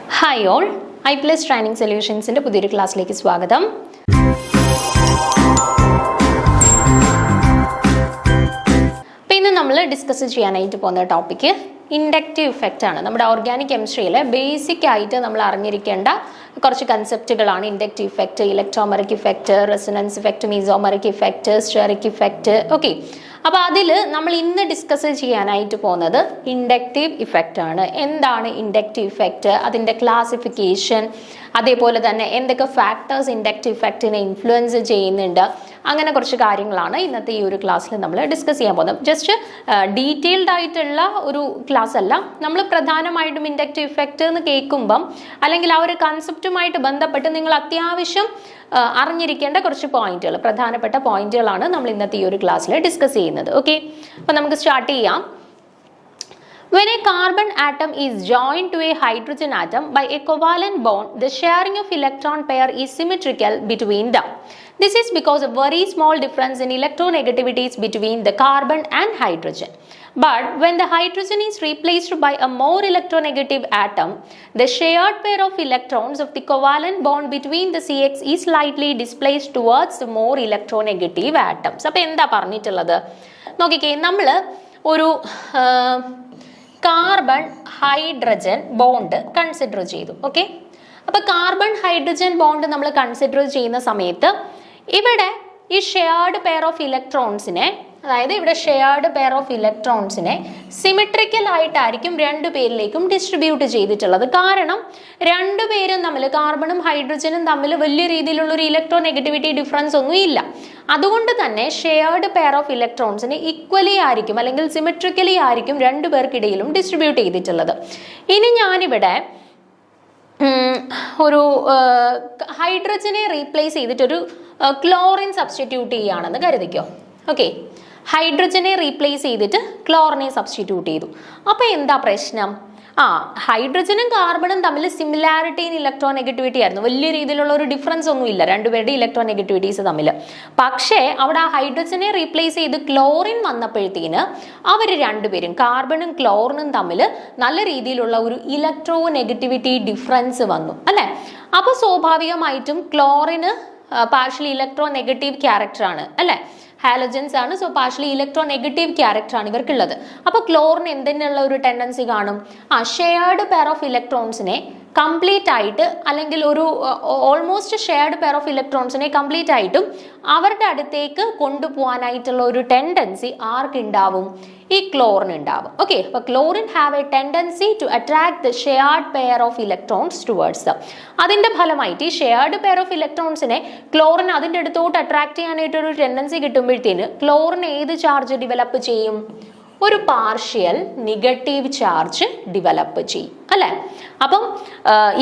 Hi all, I+ Training Solutions-ന്റെ പുതിയൊരു ക്ലാസ്സിലേക്ക് സ്വാഗതം. ഇന്ന് നമ്മൾ ഡിസ്കസ് ചെയ്യാനായിട്ട് പോകുന്ന ടോപ്പിക് ഇൻഡക്റ്റീവ് ഇഫക്റ്റ് ആണ്. നമ്മുടെ ഓർഗാനിക് കെമിസ്ട്രിയിലെ ബേസിക് ആയിട്ട് നമ്മൾ അറിഞ്ഞിരിക്കേണ്ട കുറച്ച് കൺസെപ്റ്റുകളാണ് inductive effect, electromeric effect, resonance effect, mesomeric effect, steric effect. Okay, അപ്പോൾ അതിൽ നമ്മൾ ഇന്ന് ഡിസ്കസ് ചെയ്യാനായിട്ട് പോകുന്നത് ഇൻഡക്റ്റീവ് ഇഫക്റ്റ് ആണ്. എന്താണ് ഇൻഡക്റ്റീവ് ഇഫക്റ്റ്, അതിൻ്റെ ക്ലാസിഫിക്കേഷൻ, അതേപോലെ തന്നെ എന്തൊക്കെ ഫാക്ടേഴ്സ് ഇൻഡക്റ്റീവ് ഇഫക്റ്റിനെ ഇൻഫ്ലുവൻസ് ചെയ്യുന്നുണ്ട്, അങ്ങനെ കുറച്ച് കാര്യങ്ങളാണ് ഇന്നത്തെ ഈ ഒരു ക്ലാസ്സിൽ നമ്മൾ ഡിസ്കസ് ചെയ്യാൻ പോകുന്നത്. ജസ്റ്റ് ഡീറ്റെയിൽഡ് ആയിട്ടുള്ള ഒരു ക്ലാസ് അല്ല. നമ്മൾ പ്രധാനമായിട്ടും ഇൻഡക്റ്റീവ് ഇഫക്റ്റ് എന്ന് കേൾക്കുമ്പം അല്ലെങ്കിൽ ആ ഒരു കൺസെപ്റ്റുമായിട്ട് ബന്ധപ്പെട്ട് നിങ്ങൾ അത്യാവശ്യം അറിഞ്ഞിരിക്കേണ്ട കുറച്ച് പോയിന്റുകൾ, പ്രധാനപ്പെട്ട പോയിന്റുകളാണ് നമ്മൾ ഇന്നത്തെ ഈ ഒരു ക്ലാസ്സിൽ ഡിസ്കസ് ചെയ്യുന്നത്. ഓക്കെ, അപ്പോൾ നമുക്ക് സ്റ്റാർട്ട് ചെയ്യാം. When a carbon atom is joined to a hydrogen atom by a covalent bond, the sharing of electron pair is symmetrical between them. This is because of very small difference in electronegativities between the carbon and hydrogen. But when the hydrogen is replaced by a more electronegative atom, the shared pair of electrons of the covalent bond between the CX is slightly displaced towards the more electronegative atoms. അപ്പോൾ എന്താ പറഞ്ഞിട്ടുള്ളത് നോക്കിക്കേ, നമ്മൾ ഒരു carbon hydrogen bond consider ചെയ്തു. Okay, അപ്പോൾ carbon hydrogen bond നമ്മൾ consider ചെയ്യുന്ന സമയത്ത് ഇവിടെ ഈ ഷെയർഡ് പെയർ ഓഫ് ഇലക്ട്രോൺസിനെ, അതായത് ഇവിടെ ഷെയർഡ് പെയർ ഓഫ് ഇലക്ട്രോൺസിനെ സിമെട്രിക്കൽ ആയിട്ടായിരിക്കും രണ്ടു പേരിലേക്കും ഡിസ്ട്രിബ്യൂട്ട് ചെയ്തിട്ടുള്ളത്. കാരണം രണ്ടുപേരും തമ്മിൽ, കാർബണും ഹൈഡ്രജനും തമ്മിൽ വലിയ രീതിയിലുള്ള ഒരു ഇലക്ട്രോ നെഗറ്റിവിറ്റി ഡിഫറൻസ് ഒന്നും ഇല്ല. അതുകൊണ്ട് തന്നെ ഷെയർഡ് പെയർ ഓഫ് ഇലക്ട്രോൺസിന് ഈക്വലി ആയിരിക്കും അല്ലെങ്കിൽ സിമെട്രിക്കലി ആയിരിക്കും രണ്ടു പേർക്കിടയിലും ഡിസ്ട്രിബ്യൂട്ട് ചെയ്തിട്ടുള്ളത്. ഇനി ഞാനിവിടെ ഒരു ഹൈഡ്രജനെ റീപ്ലേസ് ചെയ്തിട്ടൊരു ക്ലോറിൻ സബ്സ്റ്റിറ്റ്യൂട്ട് ചെയ്യുകയാണെന്ന് കരുതിക്കോ. ഓക്കെ, ഹൈഡ്രജനെ റീപ്ലേസ് ചെയ്തിട്ട് ക്ലോറിനെ സബ്സ്റ്റിറ്റ്യൂട്ട് ചെയ്തു. അപ്പോൾ എന്താ പ്രശ്നം? ഹൈഡ്രജനും കാർബണും തമ്മിൽ സിമിലാരിറ്റി ഇൻ ഇലക്ട്രോ നെഗറ്റിവിറ്റി ആയിരുന്നു. വലിയ രീതിയിലുള്ള ഒരു ഡിഫറൻസ് ഒന്നും ഇല്ല രണ്ടുപേരുടെ ഇലക്ട്രോ നെഗറ്റിവിറ്റീസ് തമ്മിൽ. പക്ഷേ അവിടെ ആ ഹൈഡ്രജനെ റീപ്ലേസ് ചെയ്ത് ക്ലോറിൻ വന്നപ്പോഴത്തേന് അവർ രണ്ടുപേരും, കാർബണും ക്ലോറിനും തമ്മിൽ നല്ല രീതിയിലുള്ള ഒരു ഇലക്ട്രോ നെഗറ്റിവിറ്റി ഡിഫറൻസ് വന്നു അല്ലേ. അപ്പോൾ സ്വാഭാവികമായിട്ടും ക്ലോറിന് പാർഷ്യലി ഇലക്ട്രോ നെഗറ്റീവ് ക്യാരക്ടറാണ് അല്ലേ, ഹാലജൻസ് ആണ്. സോ പാർഷ്യലി ഇലക്ട്രോ നെഗറ്റീവ് ക്യാരക്ടറാണ് ഇവർക്കുള്ളത്. അപ്പോൾ ക്ലോറിന് എന്തിനുള്ള ഒരു ടെൻഡൻസി കാണും? ഷെയർഡ് പെയർ ഓഫ് ഇലക്ട്രോൺസിനെ കംപ്ലീറ്റ് ആയിട്ട്, അല്ലെങ്കിൽ ഒരു ഓൾമോസ്റ്റ് ഷെയർഡ് പെയർ ഓഫ് ഇലക്ട്രോൺസിനെ കംപ്ലീറ്റ് ആയിട്ടും അവരുടെ അടുത്തേക്ക് കൊണ്ടുപോകാനായിട്ടുള്ള ഒരു ടെൻഡൻസി ആർക്കുണ്ടാവും? ഈ ക്ലോറിൻ ഉണ്ടാവും. ഓക്കെ, അപ്പോൾ chlorine have a tendency to attract the shared pair of electrons towards them. അതിന്റെ ഫലമായിട്ട് ഈ ഷെയർഡ് പെയർ ഓഫ് ഇലക്ട്രോൺസിനെ ക്ലോറിൻ അതിൻ്റെ അടുത്തോട്ട് അട്രാക്ട് ചെയ്യാനായിട്ടൊരു ടെൻഡൻസി കിട്ടുമ്പോഴത്തേന് ക്ലോറിൻ ഏത് ചാർജ് ഡെവലപ്പ് ചെയ്യും? ഒരു പാർഷ്യൽ നെഗറ്റീവ് ചാർജ് ഡെവലപ്പ് ചെയ്യും അല്ലേ. അപ്പം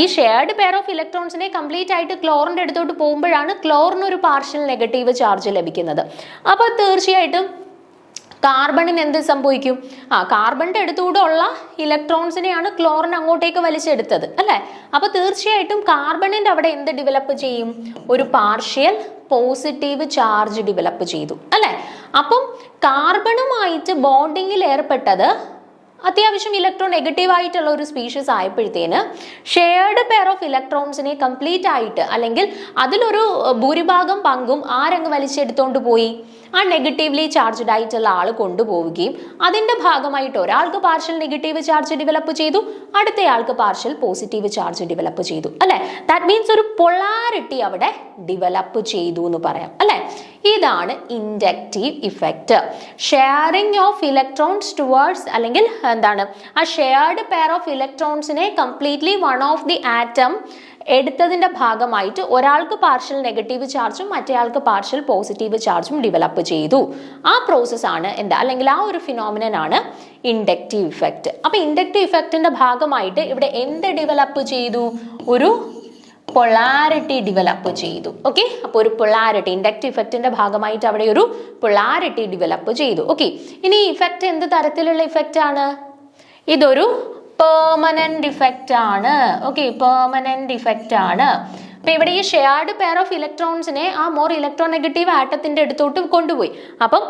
ഈ ഷെയർഡ് പെയർ ഓഫ് ഇലക്ട്രോൺസിനെ കംപ്ലീറ്റ് ആയിട്ട് ക്ലോറിൻ്റെ അടുത്തോട്ട് പോകുമ്പോഴാണ് ക്ലോറിന് ഒരു പാർഷ്യൽ നെഗറ്റീവ് ചാർജ് ലഭിക്കുന്നത്. അപ്പോൾ തീർച്ചയായിട്ടും കാർബണിന് എന്ത് സംഭവിക്കും? കാർബണിന്റെ അടുത്തൂടെ ഉള്ള ഇലക്ട്രോൺസിനെയാണ് ക്ലോറിൻ അങ്ങോട്ടേക്ക് വലിച്ചെടുത്തത് അല്ലേ. അപ്പോൾ തീർച്ചയായിട്ടും കാർബണിന്റെ അവിടെ എന്ത് ഡെവലപ്പ് ചെയ്യും? ഒരു പാർഷ്യൽ പോസിറ്റീവ് ചാർജ് ഡെവലപ്പ് ചെയ്തു അല്ലേ. അപ്പം കാർബണുമായിട്ട് ബോണ്ടിങ്ങിൽ ഏർപ്പെട്ടത് അത്യാവശ്യം ഇലക്ട്രോ നെഗറ്റീവ് ആയിട്ടുള്ള ഒരു സ്പീഷീസ് ആയപ്പോഴത്തേന് ഷെയർഡ് പെയർ ഓഫ് ഇലക്ട്രോൺസിനെ കംപ്ലീറ്റ് ആയിട്ട്, അല്ലെങ്കിൽ അതിലൊരു ഭൂരിഭാഗം പങ്കും ആരങ്ങ് വലിച്ചെടുത്തോണ്ട് പോയി? ആ നെഗറ്റീവ്ലി ചാർജ്ഡ് ആയിട്ടുള്ള ആൾ കൊണ്ടുപോവുകയും അതിന്റെ ഭാഗമായിട്ട് ഒരാൾക്ക് പാർഷ്യൽ നെഗറ്റീവ് ചാർജ് ഡെവലപ്പ് ചെയ്തു, അടുത്തയാൾക്ക് പാർഷ്യൽ പോസിറ്റീവ് ചാർജ് ഡെവലപ്പ് ചെയ്തു അല്ലെ. ദാറ്റ് മീൻസ് ഒരു പൊളാരിറ്റി അവിടെ ഡെവലപ്പ് ചെയ്തു എന്ന് പറയാം അല്ലെ. ഇതാണ് inductive effect. Sharing of electrons towards, അല്ലെങ്കിൽ എന്താണ്, ആ ഷെയർഡ് പെയർ ഓഫ് ഇലക്ട്രോൺസിനെ completely one of the atom എടുത്തതിന്റെ ഭാഗമായിട്ട് ഒരാൾക്ക് പാർഷ്യൽ നെഗറ്റീവ് ചാർജും മറ്റേയാൾക്ക് പാർഷ്യൽ പോസിറ്റീവ് ചാർജും ഡെവലപ്പ് ചെയ്തു. ആ പ്രോസസ്സാണ് എന്താ, അല്ലെങ്കിൽ ആ ഒരു ഫിനോമിനൻ ആണ് ഇൻഡക്റ്റീവ് ഇഫക്റ്റ്. അപ്പൊ ഇൻഡക്റ്റീവ് ഇഫക്റ്റിന്റെ ഭാഗമായിട്ട് ഇവിടെ എന്ത് ഡെവലപ്പ് ചെയ്തു? ഒരു പൊളാരിറ്റി ഡെവലപ്പ് ചെയ്തു. ഓക്കെ, അപ്പോൾ ഒരു പൊളാരിറ്റി, ഇൻഡക്റ്റീവ് ഇഫക്റ്റിന്റെ ഭാഗമായിട്ട് അവിടെ ഒരു പൊളാരിറ്റി ഡെവലപ്പ് ചെയ്തു. ഓക്കെ, ഇനി ഇഫക്റ്റ് എന്ത് തരത്തിലുള്ള ഇഫക്റ്റ് ആണ്? ഇതൊരു പെർമനന്റ് ഇഫക്റ്റ് ആണ്. ഓക്കെ, പെർമനന്റ് ഇഫക്റ്റ് ആണ്. അപ്പൊ ഇവിടെ ഈ ഷെയർഡ് പെയർ ഓഫ് ഇലക്ട്രോൺസിനെ ആ മോർ ഇലക്ട്രോൺ നെഗറ്റീവ് ആറ്റത്തിന്റെ അടുത്തോട്ട് കൊണ്ടുപോയി. അപ്പം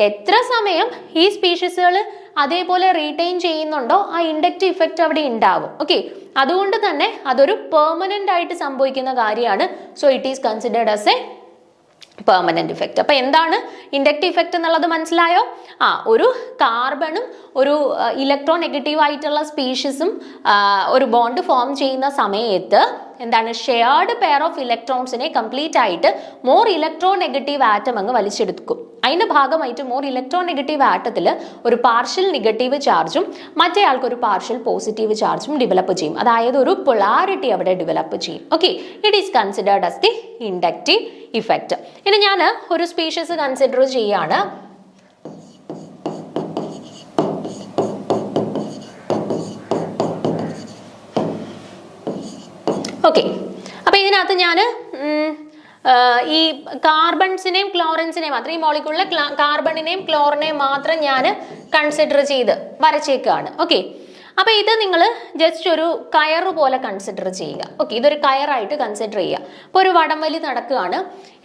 എത്ര സമയം ഈ സ്പീഷീസുകൾ അതേപോലെ റീറ്റെയിൻ ചെയ്യുന്നുണ്ടോ ആ ഇൻഡക്റ്റീവ് ഇഫക്റ്റ് അവിടെ ഉണ്ടാവും. ഓക്കെ, അതുകൊണ്ട് തന്നെ അതൊരു പെർമനന്റ് ആയിട്ട് സംഭവിക്കുന്ന കാര്യമാണ്. So it is considered as A permanent effect. അപ്പൊ എന്താണ് ഇൻഡക്റ്റീവ് ഇഫക്റ്റ് എന്നുള്ളത് മനസ്സിലായോ? ഒരു കാർബണും ഒരു ഇലക്ട്രോൺ നെഗറ്റീവ് ആയിട്ടുള്ള സ്പീഷീസും ഒരു ബോണ്ട് ഫോം ചെയ്യുന്ന സമയത്ത് എന്താണ് ഷെയർഡ് പെയർ ഓഫ് ഇലക്ട്രോൺസിനെ കംപ്ലീറ്റ് ആയിട്ട് മോർ ഇലക്ട്രോൺ നെഗറ്റീവ് ആറ്റം അങ്ങ് വലിച്ചെടുക്കും. അതിന്റെ ഭാഗമായിട്ട് മോർ ഇലക്ട്രോൺ നെഗറ്റീവ് ആറ്റത്തിൽ ഒരു പാർഷ്യൽ നെഗറ്റീവ് ചാർജും മറ്റേ ആൾക്ക് ഒരു പാർഷ്യൽ പോസിറ്റീവ് ചാർജും ഡെവലപ്പ് ചെയ്യും. അതായത് ഒരു പൊളാരിറ്റി അവിടെ ഡെവലപ്പ് ചെയ്യും. Okay, it is considered as the inductive effect. ഇനി ഞാൻ ഒരു സ്പീഷീസ് കൺസിഡർ ചെയ്യാണ്. ഓക്കെ, അപ്പൊ ഇതിനകത്ത് ഞാൻ ഈ കാർബൺസിനെയും ക്ലോറിൻസിനെയും മാത്രം, ഈ മോളിക്യൂളിലെ കാർബണിനെയും ക്ലോറിനെയും മാത്രം ഞാൻ കൺസിഡർ ചെയ്ത് വരച്ചേക്കാണ്. ഓക്കെ, അപ്പൊ ഇത് നിങ്ങൾ ജസ്റ്റ് ഒരു കയറ് പോലെ കൺസിഡർ ചെയ്യുക. ഓക്കെ, ഇതൊരു കയറായിട്ട് കൺസിഡർ ചെയ്യുക. അപ്പൊ ഒരു വടംവലി നടക്കുകയാണ്,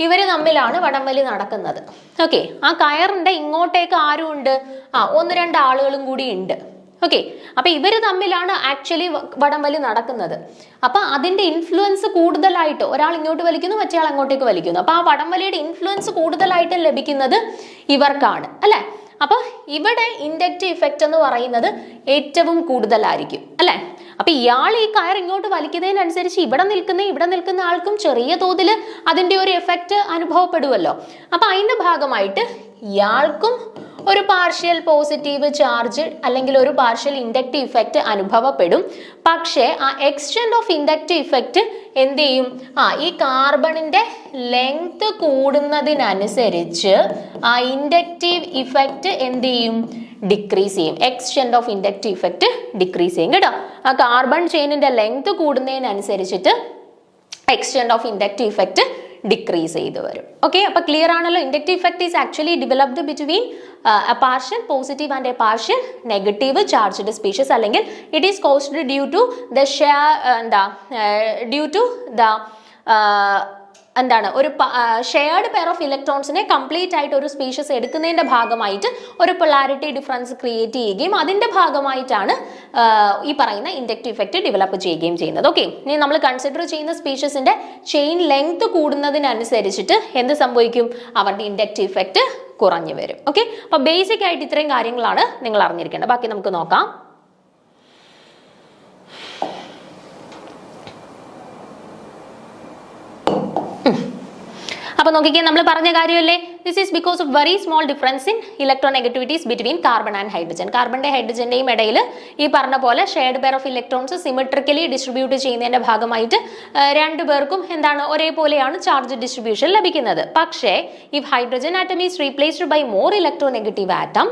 ഇവര് തമ്മിലാണ് വടംവലി നടക്കുന്നത്. ഓക്കെ, ആ കയറിന്റെ ഇങ്ങോട്ടേക്ക് ആരും ഉണ്ട്? 1-2 ആളുകളും കൂടി ഉണ്ട്. ഓക്കെ, അപ്പൊ ഇവര് തമ്മിലാണ് ആക്ച്വലി വടംവലി നടക്കുന്നത്. അപ്പൊ അതിന്റെ ഇൻഫ്ലുവൻസ് കൂടുതലായിട്ട് ഒരാൾ ഇങ്ങോട്ട് വലിക്കുന്നു, മറ്റേ ആൾ അങ്ങോട്ടേക്ക് വലിക്കുന്നു. അപ്പൊ ആ വടംവലിയുടെ ഇൻഫ്ലുവൻസ് കൂടുതലായിട്ട് ലഭിക്കുന്നത് ഇവർക്കാണ്, അല്ലെ? അപ്പൊ ഇവിടെ ഇൻഡക്റ്റീവ് ഇഫക്റ്റ് എന്ന് പറയുന്നത് ഏറ്റവും കൂടുതലായിരിക്കും, അല്ലെ? അപ്പൊ ഇയാൾ ഈ കയർ ഇങ്ങോട്ട് വലിക്കുന്നതിനനുസരിച്ച് ഇവിടെ നിൽക്കുന്ന ആൾക്കും ചെറിയ തോതിൽ അതിന്റെ ഒരു എഫക്റ്റ് അനുഭവപ്പെടുമല്ലോ. അപ്പൊ അതിന്റെ ഭാഗമായിട്ട് ഇയാൾക്കും ഒരു പാർഷ്യൽ പോസിറ്റീവ് ചാർജ് അല്ലെങ്കിൽ ഒരു പാർഷ്യൽ ഇൻഡക്റ്റീവ് ഇഫക്റ്റ് അനുഭവപ്പെടും. പക്ഷേ ആ എക്സ്റ്റെൻഡ് ഓഫ് ഇൻഡക്റ്റീവ് ഇഫക്റ്റ് എന്ത് ചെയ്യും? ഈ കാർബണിന്റെ ലെങ്ത് കൂടുന്നതിനനുസരിച്ച് ആ ഇൻഡക്റ്റീവ് ഇഫക്റ്റ് എന്ത് ചെയ്യും? ഡിക്രീസ് ചെയ്യും. Extend of inductive effect decrease ചെയ്യും കേട്ടോ. ആ കാർബൺ ചെയിനിന്റെ ലെങ്ത് കൂടുന്നതിനനുസരിച്ചിട്ട് extend of inductive effect decrease ചെയ്ത് വരും. ഓക്കെ, അപ്പൊ ക്ലിയർ ആണല്ലോ? Inductive effect is actually developed between a partial positive and a partial negative charged species, അല്ലെങ്കിൽ it is caused due to the എന്താണ് ഒരു ഷെയർഡ് പെയർ ഓഫ് ഇലക്ട്രോൺസിനെ complete ആയിട്ട് ഒരു സ്പീഷീസ് എടുക്കുന്നതിന്റെ ഭാഗമായിട്ട് ഒരു പൊളാരിറ്റി ഡിഫറൻസ് ക്രിയേറ്റ് ചെയ്യുകയും അതിന്റെ ഭാഗമായിട്ടാണ് ഈ പറയുന്ന ഇൻഡക്റ്റീവ് ഇഫക്റ്റ് ഡെവലപ്പ് ചെയ്യുകയും ചെയ്യുന്നത്. ഓക്കെ, ഇനി നമ്മൾ കൺസിഡർ ചെയ്യുന്ന സ്പീഷീസിന്റെ ചെയിൻ ലെങ്ത് കൂടുന്നതിനനുസരിച്ചിട്ട് എന്ത് സംഭവിക്കും? അവരുടെ ഇൻഡക്റ്റീവ് ഇഫക്റ്റ് കുറഞ്ഞു വരും. ഓക്കെ, അപ്പൊ ബേസിക് ആയിട്ട് ഇത്രയും കാര്യങ്ങളാണ് നിങ്ങൾ അറിഞ്ഞിരിക്കേണ്ടത്. ബാക്കി നമുക്ക് നോക്കാം. അപ്പൊ നോക്കിക്കേ, നമ്മൾ പറഞ്ഞ കാര്യമല്ലേ, this is because of very small difference in electronegativities between carbon and hydrogen. കാർബണിന്റെ ഹൈഡ്രജന്റെയും ഇടയിൽ ഈ പറഞ്ഞ പോലെ shared pair of electrons symmetrically distribute ചെയ്യുന്നതിന്റെ ഭാഗമായിട്ട് രണ്ടുപേർക്കും എന്താണ് ഒരേപോലെയാണ് ചാർജ് ഡിസ്ട്രിബ്യൂഷൻ ലഭിക്കുന്നത്. പക്ഷേ if hydrogen atom is replaced by more electronegative atom,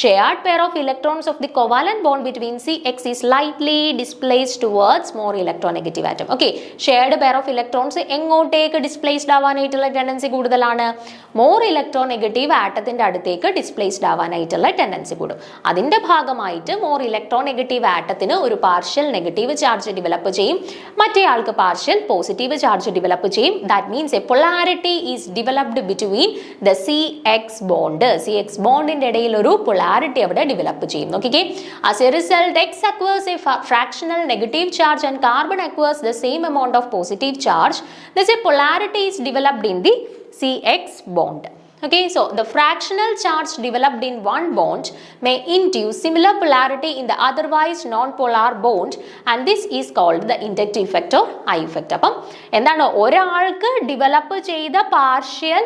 shared pair of electrons of the covalent bond between CX is slightly displaced towards more electronegative atom. Okay, shared pair of electrons എങ്ങോട്ടേക്ക് displaced ആവാനായിട്ടുള്ള tendency കൂടുതലാണ്? More electronegative ആറ്റത്തിന്റെ അടുത്തേക്ക് displaced ആവാനായിട്ടുള്ള tendency കൂടും. അതിന്റെ ഭാഗമായിട്ട് more electronegative ആറ്റത്തിന് ഒരു partial negative charge develop ചെയ്യും, മറ്റേ ആൾക്ക് partial positive charge develop ചെയ്യും. That means A polarity is developed between the CX bond. CX ബോണ്ടിന്റെ ഇടയിൽ ഒരു പൊളാരിറ്റി അവിടെ ഡെവലപ്പ് ചെയ്യും. നോക്കിക്കേ, as A result X acquires a fractional negative charge and carbon acquires the same amount of positive charge. Thus a polarity is developed in the CX bond. Okay, so the fractional charge developed in one bond may induce similar polarity in the otherwise non-polar bond, and this is called the inductive effect or I effect. അപ്പം എന്താണ് ഒരാൾക്ക് develop ചെയ്ത partial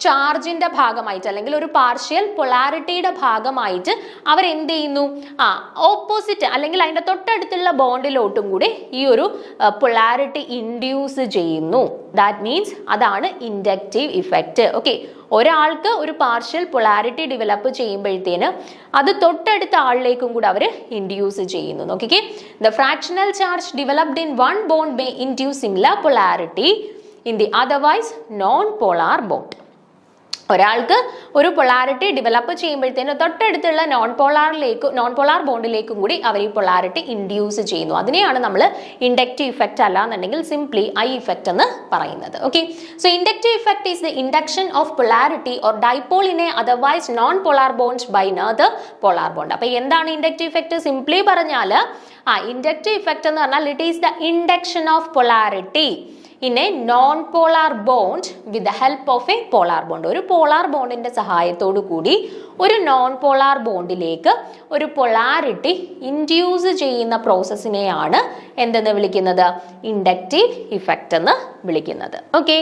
ചാർജിന്റെ ഭാഗമായിട്ട് അല്ലെങ്കിൽ ഒരു partial പൊളാരിറ്റിയുടെ ഭാഗമായിട്ട് അവർ എന്ത് ചെയ്യുന്നു? ഓപ്പോസിറ്റ് അല്ലെങ്കിൽ അതിന്റെ തൊട്ടടുത്തുള്ള ബോണ്ടിലോട്ടും കൂടി ഈ ഒരു പൊളാരിറ്റി ഇൻഡ്യൂസ് ചെയ്യുന്നു. ദാറ്റ് മീൻസ് അതാണ് ഇൻഡക്റ്റീവ് ഇഫക്റ്റ്. ഓക്കെ, ഒരാൾക്ക് ഒരു പാർഷ്യൽ പൊളാരിറ്റി ഡെവലപ്പ് ചെയ്യുമ്പോഴത്തേന് അത് തൊട്ടടുത്ത ആളിലേക്കും കൂടെ അവർ ഇൻഡ്യൂസ് ചെയ്യുന്നു. നോക്കിക്കേ, the fractional charge developed in one bond may induce similar polarity in the otherwise non-polar bond. ഒരാൾക്ക് ഒരു പൊളാരിറ്റി ഡെവലപ്പ് ചെയ്യുമ്പോഴത്തേനും തൊട്ടടുത്തുള്ള നോൺ പോളാർ ബോണ്ടിലേക്കും കൂടി അവർ ഈ പൊളാരിറ്റി ഇൻഡ്യൂസ് ചെയ്യുന്നു. അതിനെയാണ് നമ്മൾ ഇൻഡക്റ്റീവ് ഇഫക്റ്റ് അല്ലാന്നുണ്ടെങ്കിൽ സിംപ്ലി ഐ ഇഫക്റ്റ് എന്ന് പറയുന്നത്. Okay, so inductive effect is the induction of polarity or dipole in a otherwise non polar bond by another polar bond. അപ്പൊ എന്താണ് ഇൻഡക്റ്റീവ് ഇഫക്റ്റ്? സിംപ്ലി പറഞ്ഞാൽ inductive effect എന്ന് പറഞ്ഞാൽ it is the induction of polarity in a non-polar bond with the help of a polar bond. ഒരു polar ബോണ്ടിന്റെ സഹായത്തോടു കൂടി ഒരു non polar ബോണ്ടിലേക്ക് ഒരു പൊളാരിറ്റി ഇൻഡ്യൂസ് ചെയ്യുന്ന പ്രോസസ്സിനെയാണ് എന്തെന്ന് വിളിക്കുന്നത്? ഇൻഡക്റ്റീവ് ഇഫക്റ്റ് എന്ന് വിളിക്കുന്നത്. Okay,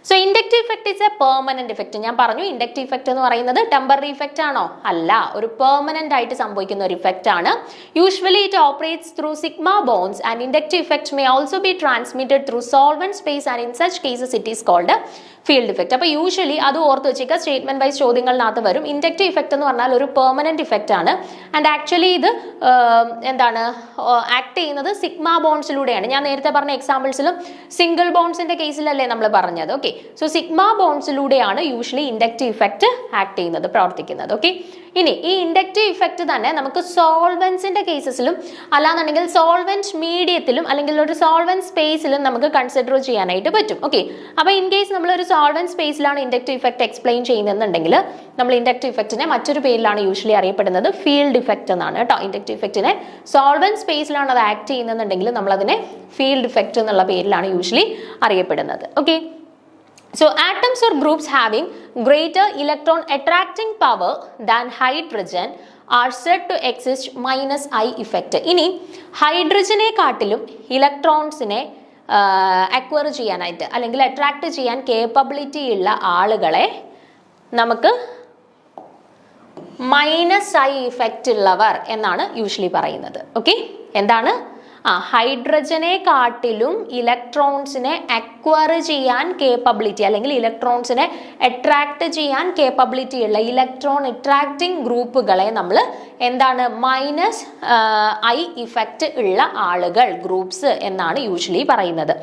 so inductive effect is A permanent effect. ഞാൻ പറഞ്ഞു ഇൻഡക്റ്റീവ് ഇഫക്റ്റ് എന്ന് പറയുന്നത് ടെമ്പററി ഇഫക്റ്റ് ആണോ? അല്ല, ഒരു പെർമനന്റ് ആയിട്ട് സംഭവിക്കുന്ന ഒരു ഇഫക്റ്റ് ആണ്. Usually it operates through sigma bonds and inductive effect may also be transmitted through solvent space and in such cases it is called field effect. അപ്പോൾ യൂഷ്വലി അത് ഓർത്ത് വെച്ചേക്കുക, സ്റ്റേറ്റ്മെന്റ് വൈസ് ചോദ്യങ്ങളിനകത്ത് വരും. ഇൻഡക്റ്റീവ് ഇഫക്റ്റ് എന്ന് പറഞ്ഞാൽ ഒരു permanent effect ആണ്. And actually ഇത് എന്താണ് ആക്ട് ചെയ്യുന്നത് സിഗ്മ ബോണ്ട്സിലൂടെയാണ്. ഞാൻ നേരത്തെ പറഞ്ഞ എക്സാമ്പിൾസിലും സിംഗിൾ ബോണ്ട്സിന്റെ കേസിലല്ലേ നമ്മൾ പറഞ്ഞത്. ഓക്കെ, സോ സിഗ്മ ബോണ്ട്സിലൂടെയാണ് യൂഷ്വലി ഇൻഡക്റ്റീവ് ഇഫക്റ്റ് ആക്ട് ചെയ്യുന്നത്, പ്രവർത്തിക്കുന്നത്. ഓക്കെ, ഇനി ഈ ഇൻഡക്റ്റീവ് ഇഫക്റ്റ് തന്നെ നമുക്ക് സോൾവെന്റ്സിന്റെ കേസസിലും അല്ലാന്നുണ്ടെങ്കിൽ സോൾവെന്റ് മീഡിയത്തിലും അല്ലെങ്കിൽ ഒരു സോൾവെന്റ് സ്പേസിലും നമുക്ക് കൺസിഡർ ചെയ്യാനായിട്ട് പറ്റും. ഓക്കെ, അപ്പൊ ഇൻ കേസ് നമ്മൾ ഒരു സോൾവെന്റ് സ്പേസിലാണ് ഇൻഡക്റ്റീവ് ഇഫക്റ്റ് എക്സ്പ്ലെയിൻ ചെയ്യുന്നുണ്ടെങ്കിൽ നമ്മൾ ഇൻഡക്റ്റീവ് ഇഫക്റ്റിനെ മറ്റൊരു പേരിലാണ് യൂഷ്വലി അറിയപ്പെടുന്നത്, ഫീൽഡ് ഇഫക്റ്റ് എന്നാണ് കേട്ടോ. ഇൻഡക്റ്റീവ് ഇഫക്റ്റിനെ സോൾവെന്റ് സ്പേസിലാണ് അത് ആക്ട് ചെയ്യുന്നുണ്ടെങ്കിൽ നമ്മൾ അതിനെ ഫീൽഡ് ഇഫക്റ്റ് എന്നുള്ള പേരിലാണ് യൂഷ്വലി അറിയപ്പെടുന്നത്. Okay, so atoms or groups having greater electron attracting power than hydrogen are said to exist minus I effect. ഇനി ഹൈഡ്രജനെ കാട്ടിലും ഇലക്ട്രോൺസിനെ അക്വയർ ചെയ്യാനായിട്ട് അല്ലെങ്കിൽ അട്രാക്ട് ചെയ്യാൻ കേപ്പബിലിറ്റി ഉള്ള ആളുകളെ നമുക്ക് മൈനസ് ഐ ഇഫക്റ്റ് ഉള്ളവർ എന്നാണ് യൂഷ്വലി പറയുന്നത്. ഓക്കെ, എന്താണ്? ഹൈഡ്രജനെ കാട്ടിലും ഇലക്ട്രോൺസിനെ അക്വയർ ചെയ്യാൻ കേപ്പബിലിറ്റി അല്ലെങ്കിൽ ഇലക്ട്രോൺസിനെ അട്രാക്ട് ചെയ്യാൻ കേപ്പബിലിറ്റി ഉള്ള ഇലക്ട്രോൺ അട്രാക്റ്റിംഗ് ഗ്രൂപ്പുകളെ നമ്മൾ എന്താണ് മൈനസ് ഐ ഇഫക്റ്റ് ഉള്ള ആളുകൾ, ഗ്രൂപ്പ്സ് എന്നാണ് യൂഷ്വലി പറയുന്നത്.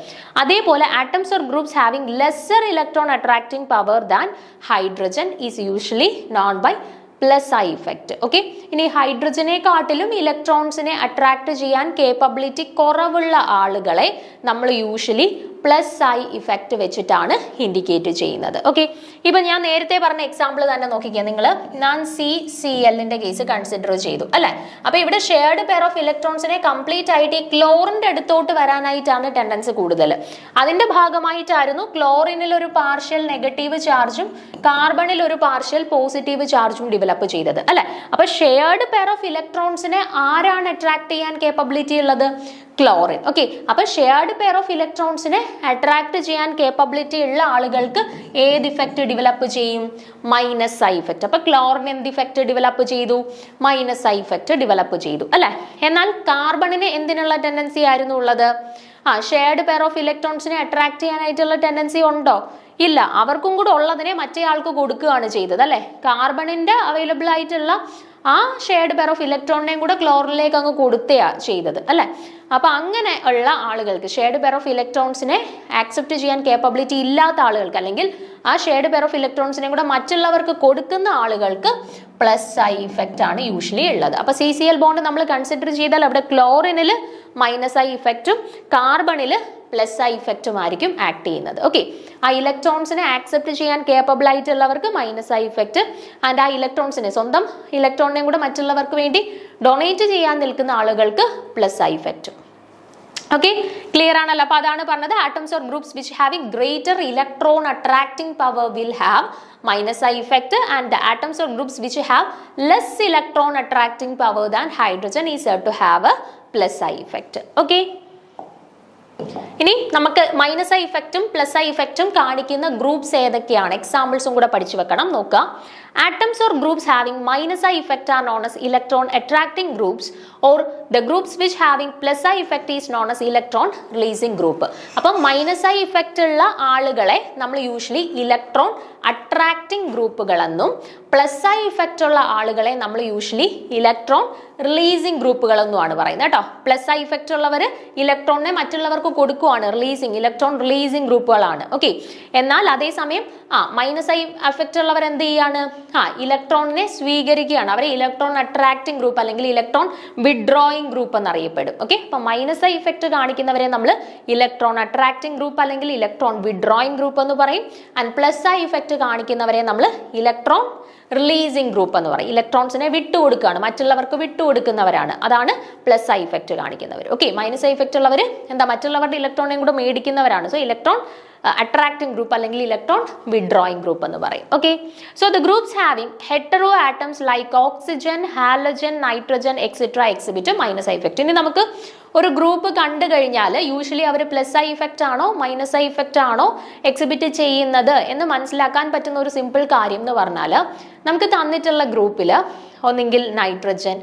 അതേപോലെ atoms or groups having lesser electron attracting power than hydrogen is usually known by plus I effect. Okay, ഇനി ഹൈഡ്രജനെ കാട്ടിലും ഇലക്ട്രോൺസിനെ അട്രാക്ട് ചെയ്യാൻ കേപ്പബിലിറ്റി കുറവുള്ള ആളുകളെ നമ്മൾ യൂഷ്വലി പ്ലസ് ഐ ഇഫക്റ്റ് വെച്ചിട്ടാണ് ഇൻഡിക്കേറ്റ് ചെയ്യുന്നത്. ഓക്കെ, ഇപ്പൊ ഞാൻ നേരത്തെ പറഞ്ഞ എക്സാമ്പിൾ തന്നെ നോക്കിക്കുക നിങ്ങൾ. ഞാൻ CCl കേസ് കൺസിഡർ ചെയ്തു അല്ലെ. അപ്പൊ ഇവിടെ ഷെയർഡ് പെയർ ഓഫ് ഇലക്ട്രോൺസിനെ കംപ്ലീറ്റ് ആയിട്ട് ഈ ക്ലോറിന്റെ അടുത്തോട്ട് വരാനായിട്ടാണ് ടെൻഡൻസി കൂടുതൽ. അതിന്റെ ഭാഗമായിട്ടായിരുന്നു ക്ലോറിനിൽ ഒരു പാർഷ്യൽ നെഗറ്റീവ് ചാർജും കാർബണിൽ ഒരു പാർഷ്യൽ പോസിറ്റീവ് ചാർജും ഡെവലപ്പ് ചെയ്തത് അല്ലെ. അപ്പൊ ഷെയർഡ് പെയർ ഓഫ് ഇലക്ട്രോൺസിനെ ആരാണ് അട്രാക്ട് ചെയ്യാൻ കേപ്പബിലിറ്റി ഉള്ളത്? ക്ലോറിൻ. ഓക്കെ, അപ്പൊ ഷെയർഡ് പെയർ ഓഫ് ഇലക്ട്രോൺസിനെ അട്രാക്ട് ചെയ്യാൻ കേപ്പബിലിറ്റി ഉള്ള ആളുകൾക്ക് ഏത് ഇഫക്റ്റ് ഡെവലപ്പ് ചെയ്യും? Minus I effect. അപ്പൊ ക്ലോറിൻ എന്ത് ഇഫക്റ്റ് ഡെവലപ്പ് ചെയ്തു? മൈനസ് ഐ ഇഫക്റ്റ് ഡെവലപ്പ് ചെയ്തു അല്ലെ. എന്നാൽ കാർബണിന് എന്തിനുള്ള ടെൻഡൻസി ആയിരുന്നു ഉള്ളത്? ഷെയർഡ് പെയർ ഓഫ് ഇലക്ട്രോൺസിനെ അട്രാക്ട് ചെയ്യാനായിട്ടുള്ള ടെൻഡൻസി ഉണ്ടോ? ഇല്ല, അവർക്കും കൂടെ ഉള്ളതിനെ മറ്റേ ആൾക്ക് കൊടുക്കുകയാണ് ചെയ്തത് അല്ലെ. കാർബണിന്റെ അവൈലബിൾ ആയിട്ടുള്ള ആ ഷെയർഡ് പെയർ ഓഫ് ഇലക്ട്രോണിനെയും കൂടെ ക്ലോറിനിലേക്ക് അങ്ങ് കൊടുത്തയാ ചെയ്തത് അല്ലെ. അപ്പൊ അങ്ങനെ ഉള്ള ആളുകൾക്ക് ഷെയർഡ് പെയർ ഓഫ് ഇലക്ട്രോൺസിനെ ആക്സെപ്റ്റ് ചെയ്യാൻ കേപ്പബിലിറ്റി ഇല്ലാത്ത ആളുകൾക്ക് അല്ലെങ്കിൽ ആ ഷെയർഡ് പെയർ ഓഫ് ഇലക്ട്രോൺസിനെ കൂടെ മറ്റുള്ളവർക്ക് കൊടുക്കുന്ന ആളുകൾക്ക് പ്ലസ് ഐ ഇഫക്റ്റ് ആണ് യൂഷ്വലി ഉള്ളത്. അപ്പൊ CCl ബോണ്ട് നമ്മൾ കൺസിഡർ ചെയ്താൽ അവിടെ ക്ലോറിനിൽ മൈനസ് ഐ ഇഫക്റ്റും കാർബണിൽ പ്ലസ് ഐ ഇഫക്റ്റും ആയിരിക്കും ആക്ട് ചെയ്യുന്നത്. ഓക്കെ, ആ ഇലക്ട്രോൺസിനെ ആക്സെപ്റ്റ് ചെയ്യാൻ കേപ്പബിൾ ആയിട്ടുള്ളവർക്ക് മൈനസ് ഐ ഇഫക്റ്റ് ആൻഡ് ആ ഇലക്ട്രോൺസിനെ സ്വന്തം ഇലക്ട്രോണിനെയും കൂടെ മറ്റുള്ളവർക്ക് വേണ്ടി ഡൊണേറ്റ് ചെയ്യാൻ നിൽക്കുന്ന ആളുകൾക്ക് പ്ലസ് ഐ ഇഫക്റ്റും. ഓക്കെ, ക്ലിയർ ആണല്ലോ. അപ്പൊ അതാണ് പറഞ്ഞത് atoms or groups which having greater electron attracting power will have minus I effect and the atoms or groups which have less electron attracting power than hydrogen is said to have a plus I effect. Okay, ഇനി നമുക്ക് minus I ഇഫക്റ്റും plus I ഇഫക്റ്റും കാണിക്കുന്ന groups ഏതൊക്കെയാണ്? എക്സാമ്പിൾസും കൂടെ പഠിച്ചു വെക്കണം. നോക്കാം. Atoms or groups having minus I effect are known as electron attracting groups, or the groups which having plus I effect is known as electron releasing group. അപ്പം minus I effect ഉള്ള ആളുകളെ നമ്മൾ usually electron attracting ഗ്രൂപ്പുകളെന്നും plus I effect ഉള്ള ആളുകളെ നമ്മൾ usually electron releasing ഗ്രൂപ്പുകളെന്നുമാണ് പറയുന്നത് കേട്ടോ. പ്ലസ് ഐ ഇഫക്റ്റ് ഉള്ളവർ ഇലക്ട്രോണിനെ മറ്റുള്ളവർക്ക് കൊടുക്കുവാണ്, റിലീസിംഗ് ഇലക്ട്രോൺ റിലീസിംഗ് ഗ്രൂപ്പുകളാണ്. ഓക്കെ, എന്നാൽ അതേസമയം മൈനസ് ഐ എഫക്റ്റ് ഉള്ളവർ എന്ത് ചെയ്യാണ്, ഇലക്ട്രോണിനെ സ്വീകരിക്കുകയാണ്. അവരെ ഇലക്ട്രോൺ അട്രാക്റ്റിംഗ് ഗ്രൂപ്പ് അല്ലെങ്കിൽ ഇലക്ട്രോൺ വിഡ്രോയിങ് ഗ്രൂപ്പ് എന്നറിയപ്പെടും. ഓക്കെ, അപ്പൊ മൈനസ് ഐ ഇഫക്റ്റ് കാണിക്കുന്നവരെ നമ്മൾ ഇലക്ട്രോൺ അട്രാക്റ്റിംഗ് ഗ്രൂപ്പ് അല്ലെങ്കിൽ ഇലക്ട്രോൺ വിഡ്രോയിങ് ഗ്രൂപ്പ് എന്ന് പറയും. ആൻഡ് പ്ലസ് ഐ ഇഫക്റ്റ് കാണിക്കുന്നവരെ നമ്മൾ ഇലക്ട്രോൺ റിലീസിംഗ് ഗ്രൂപ്പ് എന്ന് പറയും. ഇലക്ട്രോൺസിനെ വിട്ടുകൊടുക്കുകയാണ്, മറ്റുള്ളവർക്ക് വിട്ടുകൊടുക്കുന്നവരാണ്, അതാണ് പ്ലസ് ഐ ഇഫക്റ്റ് കാണിക്കുന്നവർ. ഓക്കെ, മൈനസ് ഐ ഇഫക്റ്റ് ഉള്ളവർ എന്താ, മറ്റുള്ളവരുടെ ഇലക്ട്രോണിനെ കൂടെ മേടിക്കുന്നവരാണ്. സോ ഇലക്ട്രോൺ attracting group അല്ലെങ്കിൽ ഇലക്ട്രോൺ withdrawing group എന്ന് പറയും. Okay, so the groups having hetero atoms like oxygen, halogen, nitrogen etc exhibit minus I effect. ഇനി നമുക്ക് ഒരു ഗ്രൂപ്പ് കണ്ടു കഴിഞ്ഞാൽ യൂഷ്വലി അവർ പ്ലസ് ഐ ഇഫക്റ്റ് ആണോ മൈനസ് ഐ ഇഫക്റ്റ് ആണോ എക്സിബിറ്റ് ചെയ്യുന്നത് എന്ന് മനസ്സിലാക്കാൻ പറ്റുന്ന ഒരു സിമ്പിൾ കാര്യം എന്ന് പറഞ്ഞാൽ, നമുക്ക് തന്നിട്ടുള്ള ഗ്രൂപ്പിൽ ഒന്നെങ്കിൽ നൈട്രജൻ,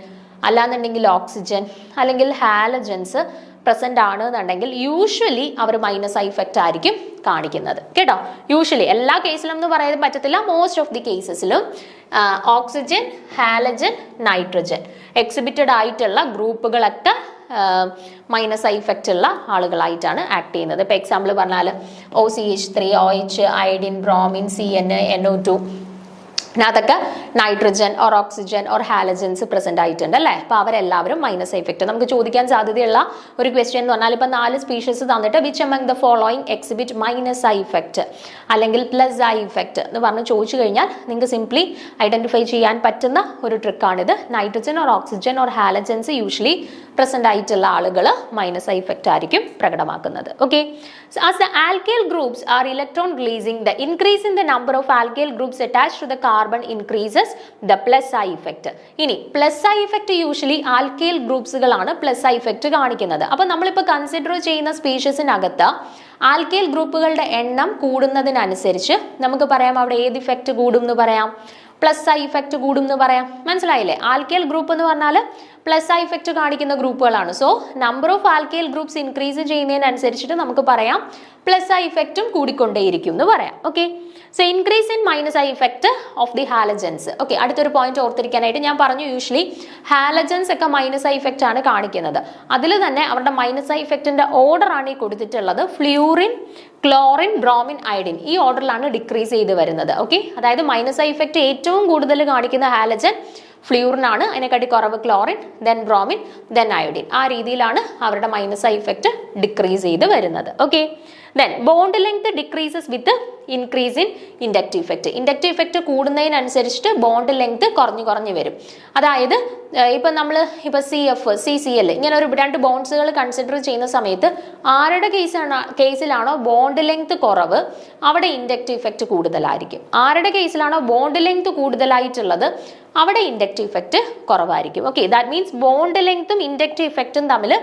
അല്ലാന്നുണ്ടെങ്കിൽ ഓക്സിജൻ, അല്ലെങ്കിൽ ഹാലജൻസ് പ്രസന്റ് ആണ് എന്നുണ്ടെങ്കിൽ യൂഷ്വലി അവർ മൈനസ് ഐ ഇഫക്റ്റ് ആയിരിക്കും കാണിക്കുന്നത് കേട്ടോ. യൂഷ്വലി എല്ലാ കേസിലും എന്ന് പറയാൻ പറ്റത്തില്ല, മോസ്റ്റ് ഓഫ് ദി കേസസിലും ഓക്സിജൻ, ഹാലജൻ, നൈട്രജൻ എക്സിബിറ്റഡ് ആയിട്ടുള്ള ഗ്രൂപ്പുകളൊക്കെ മൈനസ് ഐ ഇഫക്റ്റ് ഉള്ള ആളുകളായിട്ടാണ് ആക്ട് ചെയ്യുന്നത്. ഇപ്പൊ എക്സാമ്പിൾ പറഞ്ഞാൽ OCH3, OH, iodine, bromine, CN, NO2 അതൊക്കെ nitrogen or oxygen or halogens present ആയിട്ടുണ്ട് അല്ലേ. അപ്പൊ അവരെല്ലാവരും മൈനസ് ഐ ഇഫക്റ്റ്. നമുക്ക് ചോദിക്കാൻ സാധ്യതയുള്ള ഒരു ക്വസ്റ്റ്യൻ എന്ന് പറഞ്ഞാൽ, ഇപ്പൊ 4 സ്പീഷീസ് തന്നിട്ട് which among the following exhibit minus I effect അല്ലെങ്കിൽ പ്ലസ് ഐ ഇഫക്റ്റ് എന്ന് പറഞ്ഞ് ചോദിച്ചു കഴിഞ്ഞാൽ നിങ്ങൾക്ക് സിംപ്ലി ഐഡന്റിഫൈ ചെയ്യാൻ പറ്റുന്ന ഒരു ട്രിക്കാണിത്. Nitrogen or oxygen or halogens usually present ആയിട്ടുള്ള ആളുകൾ മൈനസ് ഐ ഇഫക്റ്റ് ആയിരിക്കും പ്രകടമാക്കുന്നത്. Okay, as the alkyl groups are electron releasing, the increase in the number of alkyl groups attached to the carbon increases the plus I effect. ഇനി plus I effect usually alkyl ഗ്രൂപ്പ്സുകളാണ് plus I effect കാണിക്കുന്നത്. അപ്പൊ നമ്മളിപ്പോൾ consider ചെയ്യുന്ന സ്പീഷീസിനകത്ത് alkyl ഗ്രൂപ്പുകളുടെ എണ്ണം കൂടുന്നതിനനുസരിച്ച് നമുക്ക് പറയാം അവിടെ ഏത് ഇഫക്റ്റ് കൂടും എന്ന് പറയാം, പ്ലസ് ഐ ഇഫക്റ്റ് കൂടും എന്ന് പറയാം. മനസ്സിലായില്ലേ? ആൽക്കൈൽ ഗ്രൂപ്പ് എന്ന് പറഞ്ഞാൽ പ്ലസ് ഐ ഇഫക്റ്റ് കാണിക്കുന്ന ഗ്രൂപ്പുകളാണ്. So number of alkyl groups increase ചെയ്യുന്നതിനനുസരിച്ചിട്ട് നമുക്ക് പറയാം പ്ലസ് ഐ ഇഫക്റ്റും കൂടിക്കൊണ്ടേയിരിക്കും എന്ന് പറയാം. Okay, so increase in minus I effect of the halogens. Okay, അടുത്തൊരു പോയിന്റ് ഓർത്തിരിക്കാനായിട്ട് ഞാൻ പറഞ്ഞു, യൂഷ്വലി ഹാലജൻസ് ഒക്കെ മൈനസ് ഐ ഇഫക്റ്റ് ആണ് കാണിക്കുന്നത്. അതിൽ തന്നെ അവരുടെ മൈനസ് ഐ ഇഫക്റ്റിന്റെ ഓർഡർ ആണ് ഈ കൊടുത്തിട്ടുള്ളത്. ഫ്ലൂറിൻ, ക്ലോറിൻ, ബ്രോമിൻ, അയഡിൻ ഈ ഓർഡറിലാണ് ഡിക്രീസ് ചെയ്ത് വരുന്നത്. ഓക്കെ, അതായത് മൈനസ് ഐ ഇഫക്റ്റ് ഏറ്റവും കൂടുതൽ കാണിക്കുന്ന ഹാലജൻ ഫ്ലൂറിനാണ്, അതിനെക്കാട്ടി കുറവ് chlorine, then bromine, then iodine. ആ രീതിയിലാണ് അവരുടെ മൈനസ് ഐ ഇഫക്റ്റ് ഡിക്രീസ് ചെയ്ത് വരുന്നത്. Okay, then bond length decreases with increase in inductive effect. Inductive effect കൂടുന്നതിനനുസരിച്ചിട്ട് ബോണ്ട് ലെങ്ത് കുറഞ്ഞു വരും. അതായത് ഇപ്പം നമ്മൾ ഇപ്പം CF, CCl ഇങ്ങനെ ഒരു 2 ബോണ്ട്സുകൾ കൺസിഡർ ചെയ്യുന്ന സമയത്ത് ആരുടെ കേസിലാണോ ബോണ്ട് ലെങ്ത് കുറവ് അവിടെ ഇൻഡക്റ്റീവ് ഇഫക്റ്റ് കൂടുതലായിരിക്കും. ആരുടെ കേസിലാണോ ബോണ്ട് ലെങ്ത് കൂടുതലായിട്ടുള്ളത് അവിടെ ഇൻഡക്റ്റീവ് ഇഫക്റ്റ് കുറവായിരിക്കും. ഓക്കെ, ദാറ്റ് മീൻസ് ബോണ്ട് ലെങ്ത്തും ഇൻഡക്റ്റീവ് ഇഫക്റ്റും തമ്മിൽ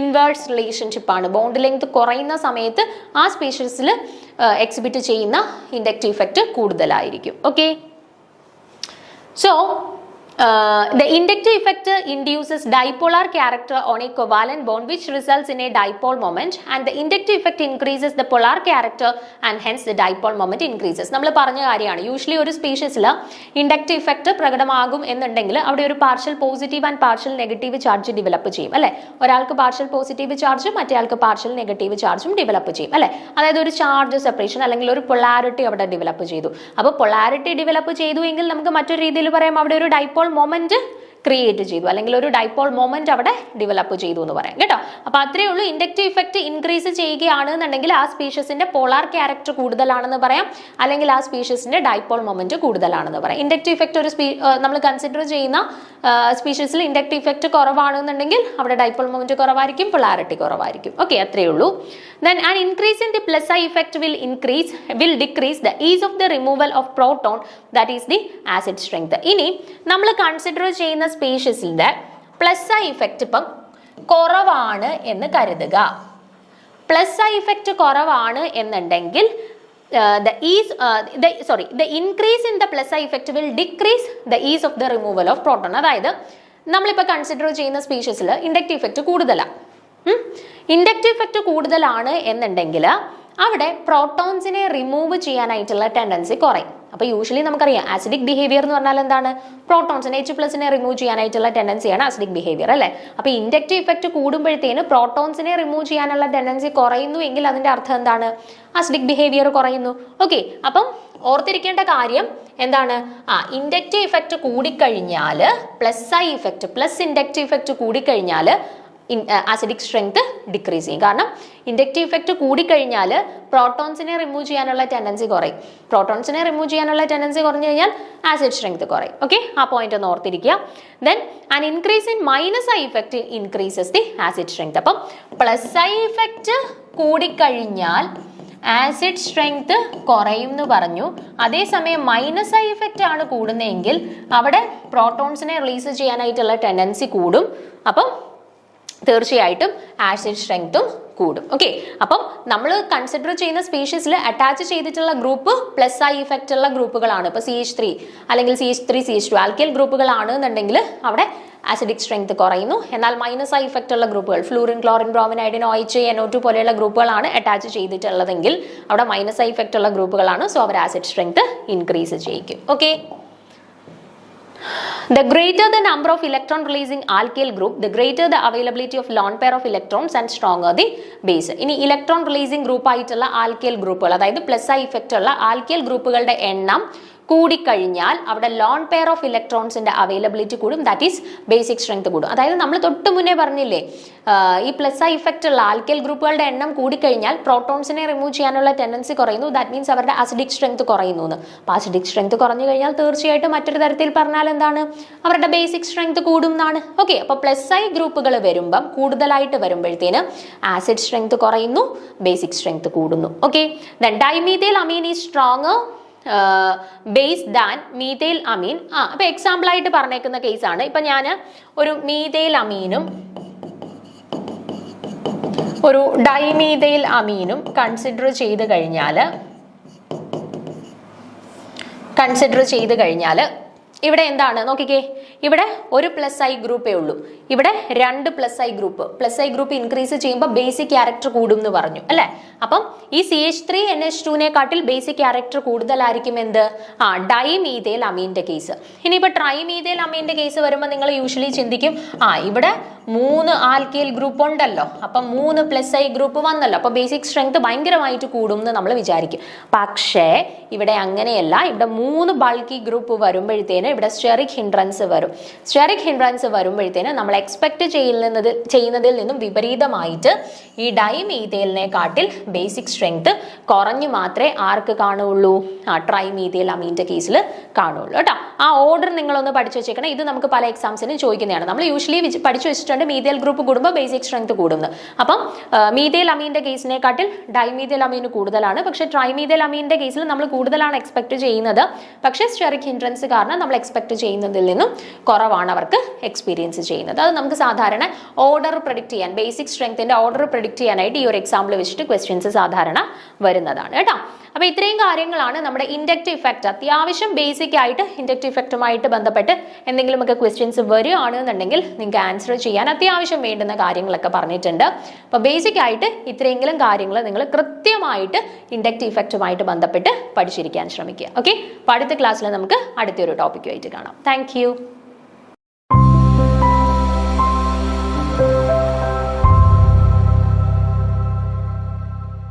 ഇൻവേഴ്സ് റിലേഷൻഷിപ്പ് ആണ്. ബോണ്ട് ലെങ്ത് കുറയുന്ന സമയത്ത് ആ സ്പീഷീസിൽ എക്സിബിറ്റ് ചെയ്യുന്ന ഇൻഡക്റ്റീവ് ഇഫക്റ്റ് കൂടുതലായിരിക്കും. Okay, so the inductive effect induces dipolar character on a covalent bond which results in a dipole moment, and the inductive effect increases the polar character and hence the dipole moment increases. നമ്മൾ പറഞ്ഞ കാര്യമാണ്, usually ഒരു സ്പീഷീസിൽ inductive effect പ്രകടമാകും എന്നുണ്ടെങ്കിൽ അവിടെ ഒരു partial positive and partial negative charge develop ചെയ്യും അല്ലെ. ഒരാൾക്ക് പാർഷ്യൽ പോസിറ്റീവ് ചാർജും മറ്റേ ആൾക്ക് പാർഷ്യൽ നെഗറ്റീവ് ചാർജും ഡെവലപ്പ് ചെയ്യും അല്ലെ. അതായത് ഒരു ചാർജ് സെപ്പറേഷൻ അല്ലെങ്കിൽ ഒരു പൊളാരിറ്റി അവിടെ ഡെവലപ്പ് ചെയ്തു. അപ്പോൾ പൊളാരിറ്റി ഡെവലപ്പ് ചെയ്തു എങ്കിൽ നമുക്ക് മറ്റൊരു രീതിയിൽ പറയാം അവിടെ ഒരു ഡൈപോൾ മൊമെന്റ് ക്രിയേറ്റ് ചെയ്തു അല്ലെങ്കിൽ ഒരു ഡൈപോൾ മൊമെന്റ് അവിടെ ഡെവലപ്പ് ചെയ്തു എന്ന് പറയാം കേട്ടോ. അപ്പൊ അത്രേ ഉള്ളൂ. ഇൻഡക്റ്റീവ് ഇഫക്റ്റ് ഇൻക്രീസ് ചെയ്യുകയാണെന്നുണ്ടെങ്കിൽ ആ സ്പീഷീസിന്റെ പോളാർ ക്യാരക്ടർ കൂടുതലാണെന്ന് പറയാം, അല്ലെങ്കിൽ ആ സ്പീഷീസിന്റെ ഡൈപോൾ മൊമെന്റ് കൂടുതലാണെന്ന് പറയാം. ഇൻഡക്റ്റീവ് ഇഫക്റ്റ് ഒരു നമ്മൾ കൺസിഡർ ചെയ്യുന്ന സ്പീഷീസിൽ ഇൻഡക്റ്റീവ് ഇഫക്റ്റ് കുറവാണെന്നുണ്ടെങ്കിൽ അവിടെ ഡൈപോൾ മൊമെന്റ് കുറവായിരിക്കും, പൊളാരിറ്റി കുറവായിരിക്കും. ഓക്കെ, അത്രേ ഉള്ളൂ. Then an increase in the plus I effect will decrease the ease of the removal of proton, that is the acid strength. ഇനി നമ്മൾ കൺസിഡർ ചെയ്യുന്ന സ്പീഷീസിന്റെ പ്ലസ് ഐ ഇഫക്റ്റ് ഇപ്പം കുറവാണ് എന്ന് കരുതുക. പ്ലസ് ഐ ഇഫക്റ്റ് കുറവാണ് എന്നുണ്ടെങ്കിൽ the increase in the plus I effect will decrease the ease of the removal of proton. അതായത് നമ്മളിപ്പോൾ കൺസിഡർ ചെയ്യുന്ന സ്പീഷീസിൽ ഇൻഡക്റ്റീവ് ഇഫക്റ്റ് കൂടുതലാണ്. ഇൻഡക്റ്റീവ് ഇഫക്റ്റ് കൂടുതലാണ് എന്നുണ്ടെങ്കിൽ അവിടെ പ്രോട്ടോൺസിനെ റിമൂവ് ചെയ്യാനായിട്ടുള്ള ടെൻഡൻസി കുറയും. അപ്പോൾ യൂഷ്വലി നമുക്കറിയാം ആസിഡിക് ബിഹേവിയർ എന്ന് പറഞ്ഞാൽ എന്താണ്? പ്രോട്ടോൺസിനെ H+ റിമൂവ് ചെയ്യാനായിട്ടുള്ള ടെൻഡൻസിയാണ് ആസിഡിക് ബിഹേവിയർ അല്ലേ? അപ്പോൾ ഇൻഡക്റ്റീവ് ഇഫക്റ്റ് കൂടുമ്പോഴത്തേന് പ്രോട്ടോൺസിനെ റിമൂവ് ചെയ്യാനുള്ള ടെൻഡൻസി കുറയുന്നു എങ്കിൽ അതിന്റെ അർത്ഥം എന്താണ്? ആസിഡിക് ബിഹേവിയർ കുറയുന്നു. ഓക്കെ, അപ്പം ഓർത്തിരിക്കേണ്ട കാര്യം എന്താണ്? ഇൻഡക്റ്റീവ് ഇഫക്റ്റ് കൂടിക്കഴിഞ്ഞാൽ plus I effect plus inductive effect കൂടിക്കഴിഞ്ഞാൽ ആസിഡിക് സ്ട്രെങ്ത് ഡിക്രീസ് ചെയ്യും. കാരണം ഇൻഡക്റ്റീവ് ഇഫക്റ്റ് കൂടിക്കഴിഞ്ഞാൽ പ്രോട്ടോൺസിനെ റിമൂവ് ചെയ്യാനുള്ള ടെൻഡൻസി കുറയും. പ്രോട്ടോൺസിനെ റിമൂവ് ചെയ്യാനുള്ള ടെൻഡൻസി കുറഞ്ഞു കഴിഞ്ഞാൽ ആസിഡ് സ്ട്രെങ്ത് കുറയും. ഓക്കെ, ആ പോയിന്റ് ഒന്ന് ഓർത്തിരിക്കുക. Then an increase in minus I effect increases the acid strength. അപ്പം പ്ലസ് ഐ ഇഫക്റ്റ് കൂടിക്കഴിഞ്ഞാൽ ആസിഡ് സ്ട്രെങ്ത് കുറയും എന്ന് പറഞ്ഞു. അതേസമയം മൈനസ് ഐ ഇഫക്റ്റ് ആണ് കൂടുന്നതെങ്കിൽ അവിടെ പ്രോട്ടോൺസിനെ റിലീസ് ചെയ്യാനായിട്ടുള്ള ടെൻഡൻസി കൂടും. അപ്പം തീർച്ചയായിട്ടും ആസിഡ് സ്ട്രെങ്ത്തും കൂടും. ഓക്കെ, അപ്പം നമ്മൾ കൺസിഡർ ചെയ്യുന്ന സ്പീഷീസിൽ അറ്റാച്ച് ചെയ്തിട്ടുള്ള ഗ്രൂപ്പ് പ്ലസ് ഐ ഇഫക്റ്റ് ഉള്ള ഗ്രൂപ്പുകളാണ്. ഇപ്പോൾ CH3 അല്ലെങ്കിൽ CH3 CH2 ആൽക്കിൽ ഗ്രൂപ്പുകളാണ് എന്നുണ്ടെങ്കിൽ അവിടെ ആസിഡിക് സ്ട്രെങ്ത് കുറയുന്നു. എന്നാൽ മൈനസ് ഐ ഇഫക്റ്റ് ഉള്ള ഗ്രൂപ്പുകൾ fluorine, chlorine, bromine, iodine, OH, NO2 പോലെയുള്ള ഗ്രൂപ്പുകളാണ് അറ്റാച്ച് ചെയ്തിട്ടുള്ളതെങ്കിൽ അവിടെ മൈനസ് ഐ ഇഫക്റ്റ് ഉള്ള ഗ്രൂപ്പുകളാണ്. സോ അവർ ആസിഡ് സ്ട്രെങ്ത് ഇൻക്രീസ് ചെയ്യിക്കും. Okay, the greater the number of electron releasing alkyl group, the greater the availability of lone pair of electrons and stronger the base. ഇനി electron releasing group ആയിട്ടുള്ള alkyl ഗ്രൂപ്പുകൾ, അതായത് plus I effect ഉള്ള alkyl ഗ്രൂപ്പുകളുടെ എണ്ണം കൂടിക്കഴിഞ്ഞാൽ അവിടെ lone pair of ഇലക്ട്രോൺസിന്റെ availability കൂടും. ദാറ്റ് ഈസ് ബേസിക് സ്ട്രെങ്ത് കൂടും. അതായത് നമ്മൾ തൊട്ട് മുന്നേ പറഞ്ഞില്ലേ, ഈ പ്ലസ് ഐ ഇഫക്റ്റ് ഉള്ള ആൽക്കൈൽ ഗ്രൂപ്പുകളുടെ എണ്ണം കൂടിക്കഴിഞ്ഞാൽ പ്രോട്ടോൺസിനെ റിമൂവ് ചെയ്യാനുള്ള ടെൻഡൻസി കുറയുന്നു. ദാറ്റ് മീൻസ് അവരുടെ ആസിഡിക് സ്ട്രെങ്ത് കുറയുന്നു എന്ന്. അപ്പോൾ ആസിഡിക് സ്ട്രെങ്ത് കുറഞ്ഞു കഴിഞ്ഞാൽ തീർച്ചയായിട്ടും മറ്റൊരു തരത്തിൽ പറഞ്ഞാൽ എന്താണ്? അവരുടെ ബേസിക് സ്ട്രെങ്ത് കൂടും എന്നാണ്. ഓക്കെ, അപ്പോൾ പ്ലസ് ഐ ഗ്രൂപ്പുകൾ വരുമ്പം കൂടുതലായിട്ട് വരുമ്പോഴത്തേന് ആസിഡ് സ്ട്രെങ്ത് കുറയുന്നു, ബേസിക് സ്ട്രെങ്ത് കൂടുന്നു. Okay, then dimethyl amine is stronger base than methyl amine. അപ്പൊ എക്സാമ്പിൾ ആയിട്ട് പറഞ്ഞേക്കുന്ന കേസാണ്. ഇപ്പൊ ഞാൻ ഒരു മീഥൈൽ അമീനും ഒരു ഡൈമീഥൈൽ അമീനും കൺസിഡർ ചെയ്ത് കഴിഞ്ഞാൽ ഇവിടെ എന്താണ് നോക്കിക്കേ, ഇവിടെ ഒരു പ്ലസ് ഐ ഗ്രൂപ്പേ ഉള്ളൂ, ഇവിടെ രണ്ട് പ്ലസ് ഐ ഗ്രൂപ്പ് ഇൻക്രീസ് ചെയ്യുമ്പോൾ ബേസിക് ക്യാരക്ടർ കൂടും എന്ന് പറഞ്ഞു അല്ലെ? അപ്പം ഈ CH3 NH2-നെക്കാട്ടിൽ ബേസിക് ക്യാരക്ടർ കൂടുതലായിരിക്കും എന്ത്? ഡൈമീഥൈൽ അമീന്റെ കേസ്. ഇനിയിപ്പോ ട്രൈമീഥൈൽ അമീന്റെ കേസ് വരുമ്പോൾ നിങ്ങൾ യൂഷ്വലി ചിന്തിക്കും, ഇവിടെ 3 ആൽക്കൈൽ ഗ്രൂപ്പ് ഉണ്ടല്ലോ, അപ്പം 3 പ്ലസ് ഐ ഗ്രൂപ്പ് വന്നല്ലോ, അപ്പൊ ബേസിക് സ്ട്രെങ്ത് ഭയങ്കരമായിട്ട് കൂടും എന്ന് നമ്മൾ വിചാരിക്കും. പക്ഷേ ഇവിടെ അങ്ങനെയല്ല. ഇവിടെ 3 ബൾക്കി ഗ്രൂപ്പ് വരുമ്പോഴത്തേന് ഇവിടെ സ്റ്റെറിക് ഹിൻഡ്രൻസ് വരും. സ്റ്റെറിക് ഹിൻഡ്രൻസ് വരുമ്പോഴത്തേന് നമ്മൾ എക്സ്പെക്ട് ചെയ്യുന്നതിൽ നിന്നും വിപരീതമായിട്ട് ഈ ഡൈമീഥൈലിനെക്കാട്ടിൽ ബേസിക് സ്ട്രെങ്ത് കുറഞ്ഞു മാത്രമേ ആർക്ക് കാണുള്ളൂ? ട്രൈമീഥൈൽ അമീന്റെ കേസിൽ കാണുള്ളൂ കേട്ടോ. ആ ഓർഡർ നിങ്ങളൊന്ന് പഠിച്ചു വെച്ചേക്കണം. ഇത് നമുക്ക് പല എക്സാംസിനും ചോദിക്കുന്നതാണ്. നമ്മൾ യൂഷ്വലി പഠിച്ചു വെച്ചിട്ടുണ്ട് മീഥൈൽ ഗ്രൂപ്പ് കൂടുമ്പോൾ ബേസിക് സ്ട്രെങ്ത് കൂടുന്നു. അപ്പം മീഥൈൽ അമീന്റെ കേസിനെക്കാട്ടിൽ ഡൈമീഥൈൽ അമീന് കൂടുതലാണ്. പക്ഷെ ട്രൈമീഥൈൽ അമീന്റെ കേസിൽ നമ്മൾ കൂടുതലാണ് എക്സ്പെക്ട് ചെയ്യുന്നത്. പക്ഷേ സ്റ്റെറിക് ഹിൻഡ്രൻസ് കാരണം നമ്മൾ എക്സ്പെക്ട് ചെയ്യുന്നതിൽ നിന്നും കുറവാണ് അവർക്ക് എക്സ്പീരിയൻസ് ചെയ്യുന്നത്. അത് നമുക്ക് സാധാരണ ഓർഡർ പ്രെഡിക്റ്റ് ചെയ്യാൻ, ബേസിക് സ്ട്രെങ്ത്തിന്റെ ഓർഡർ പ്രെഡിക്റ്റ് ചെയ്യാനായിട്ട് ഈ ഒരു എക്സാമ്പിൾ വെച്ചിട്ട് ക്വസ്റ്റ്യൻസ് സാധാരണ വരുന്നതാണ് കേട്ടോ. അപ്പൊ ഇത്രയും കാര്യങ്ങളാണ് നമ്മുടെ ഇൻഡക്റ്റീവ് ഇഫക്റ്റ്. അത്യാവശ്യം ബേസിക് ആയിട്ട് ഇൻഡക്റ്റീവ് ഇഫക്റ്റുമായിട്ട് ബന്ധപ്പെട്ട് എന്തെങ്കിലുമൊക്കെ ക്വസ്റ്റ്യൻസ് വരികയാണെന്നുണ്ടെങ്കിൽ നിങ്ങൾക്ക് ആൻസർ ചെയ്യാൻ അത്യാവശ്യം വേണ്ടുന്ന കാര്യങ്ങളൊക്കെ പറഞ്ഞിട്ടുണ്ട്. അപ്പൊ ബേസിക് ആയിട്ട് ഇത്രയെങ്കിലും കാര്യങ്ങൾ നിങ്ങൾ കൃത്യമായിട്ട് ഇൻഡക്റ്റീവ് ഇഫക്റ്റുമായിട്ട് ബന്ധപ്പെട്ട് പഠിച്ചിരിക്കാൻ ശ്രമിക്കുക. ഓക്കെ, അപ്പോൾ അടുത്ത ക്ലാസ്സിൽ നമുക്ക് അടുത്തൊരു ടോപ്പിക്കുമായിട്ട് കാണാം. Thank you.